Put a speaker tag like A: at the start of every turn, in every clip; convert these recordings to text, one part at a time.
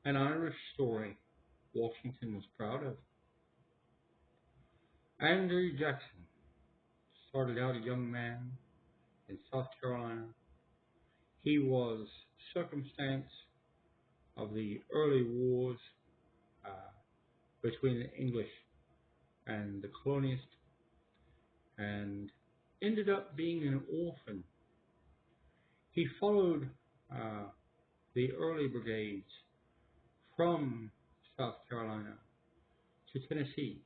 A: An Irish story Washington was proud of. Andrew Jackson started out a young man in South Carolina. He was circumstance of the early wars uh, between the English and the colonists, and ended up being an orphan. He followed uh, the early brigades from South Carolina to Tennessee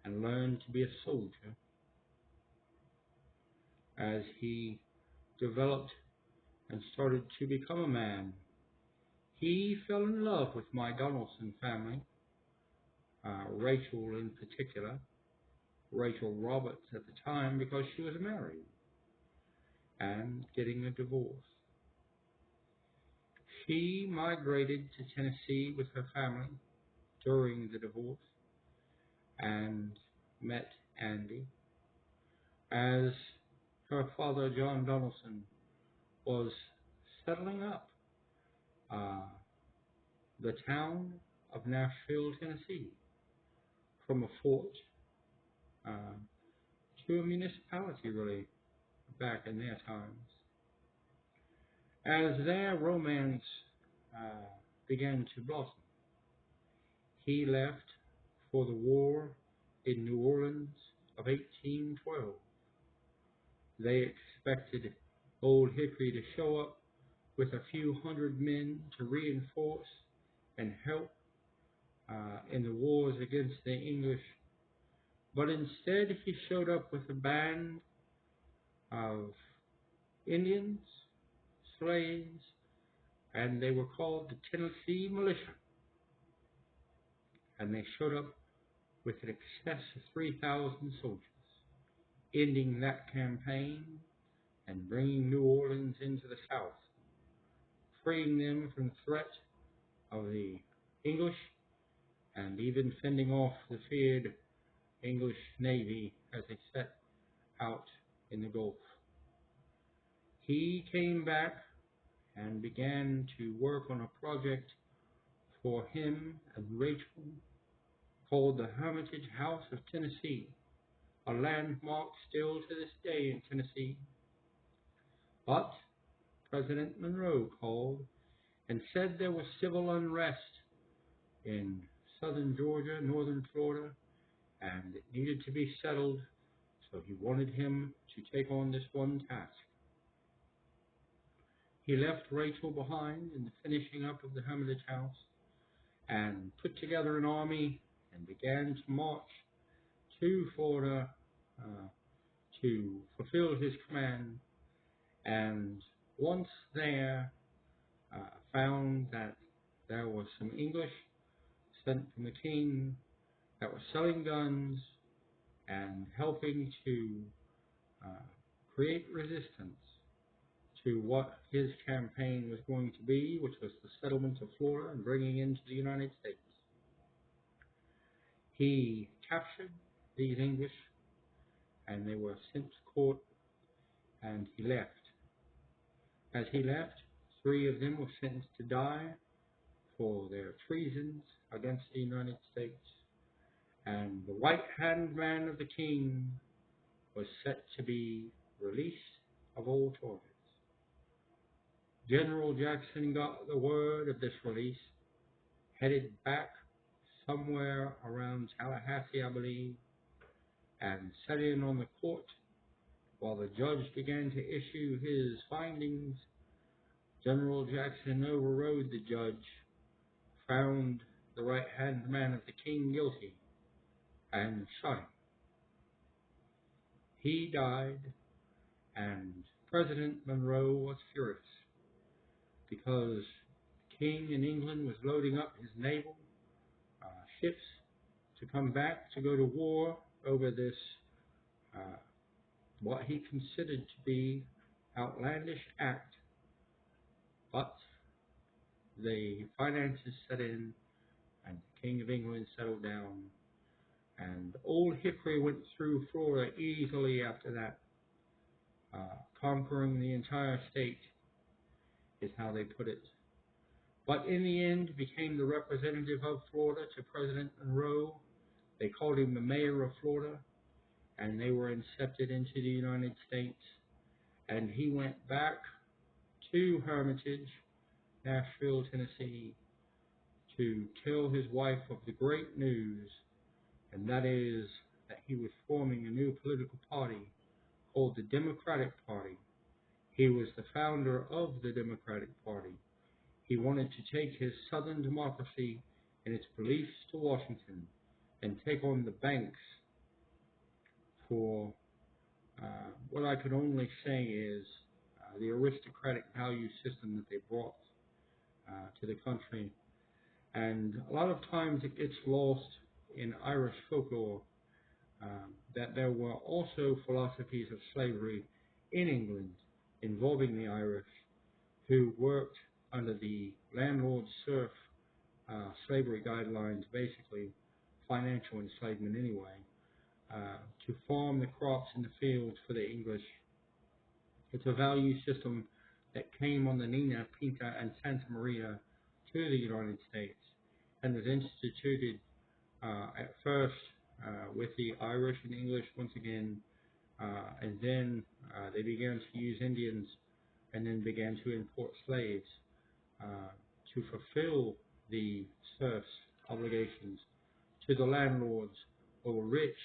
A: and learned to be a soldier. As he developed and started to become a man, he fell in love with my Donelson family, Rachel in particular, Rachel Roberts at the time, because she was married and getting a divorce. She migrated to Tennessee with her family during the divorce and met Andy as her father, John Donelson, was settling up the town of Nashville, Tennessee, from a fort uh, to a municipality, really, back in their times. As their romance began to blossom, he left for the war in New Orleans of 1812. They expected Old Hickory to show up with a few hundred men to reinforce and help in the wars against the English, but instead he showed up with a band of Indians, slaves, and they were called the Tennessee Militia. And they showed up with an excess of 3,000 soldiers, ending that campaign and bringing New Orleans into the South, freeing them from the threat of the English and even fending off the feared English Navy as they set out in the Gulf. He came back and began to work on a project for him and Rachel called the Hermitage House of Tennessee, a landmark still to this day in Tennessee. But President Monroe called and said there was civil unrest in southern Georgia, northern Florida, and it needed to be settled, so he wanted him to take on this one task. He left Rachel behind in the finishing up of the Hermitage House and put together an army and began to march to Florida to fulfill his command. And once there, found that there was some English sent from the king that were selling guns and helping to create resistance to what his campaign was going to be, which was the settlement of Florida and bringing into the United States. He captured these English, and they were sent to court, and he left. As he left, 3 of them were sentenced to die for their treasons against the United States, and the right-hand man of the king was set to be released of all charges. General Jackson got the word of this release, headed back somewhere around Tallahassee, I believe, and set in on the court while the judge began to issue his findings. General Jackson overrode the judge, found the right-hand man of the king guilty, and shot him. He died, and President Monroe was furious because the king in England was loading up his naval ships to come back to go to war over this, what he considered to be outlandish act. But the finances set in, and the King of England settled down, and Old Hickory went through Florida easily after that, conquering the entire state, is how they put it. but in the end became the representative of Florida to President Monroe. They called him the mayor of Florida, and they were accepted into the United States. And he went back to Hermitage, Nashville, Tennessee, to tell his wife of the great news, and that is that he was forming a new political party called the Democratic Party. He was the founder of the Democratic Party. He wanted to take his Southern democracy and its beliefs to Washington and take on the banks for what I could only say is the aristocratic value system that they brought to the country. And a lot of times it gets lost in Irish folklore that there were also philosophies of slavery in England involving the Irish who worked under the landlord-serf slavery guidelines, basically financial enslavement anyway, to farm the crops in the fields for the English. It's a value system that came on the Nina, Pinta, and Santa Maria to the United States and was instituted at first with the Irish and English once again, and then they began to use Indians and then began to import slaves to fulfill the serfs' obligations to the landlords who were rich,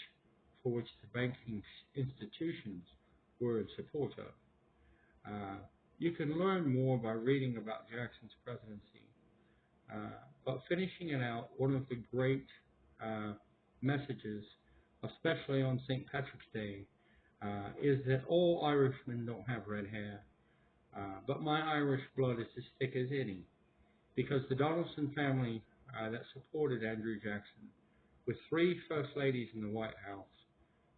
A: for which the banking institutions were in support of. You can learn more by reading about Jackson's presidency. But finishing it out, one of the great messages, especially on St. Patrick's Day, is that all Irishmen don't have red hair, but my Irish blood is as thick as any, because the Donelson family that supported Andrew Jackson with 3 First Ladies in the White House,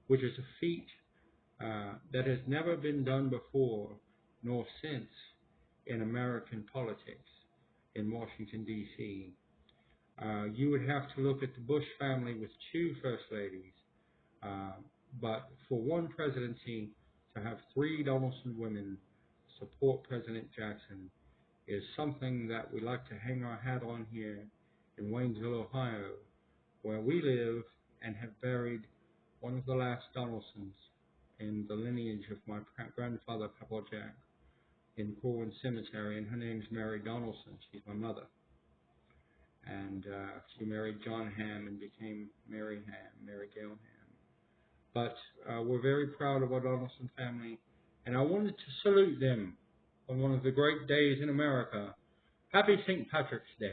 A: which is a feat that has never been done before nor since in American politics in Washington, D.C. You would have to look at the Bush family with 2 First Ladies, but for one presidency to have 3 Donelson women support President Jackson is something that we like to hang our hat on here in Waynesville, Ohio, where we live and have buried one of the last Donelsons in the lineage of my grandfather, Papa Jack, in Corwin Cemetery, and her name's Mary Donelson. She's my mother. And she married John Ham and became Mary Gail Ham. But we're very proud of our Donelson family, and I wanted to salute them on one of the great days in America. Happy St. Patrick's Day.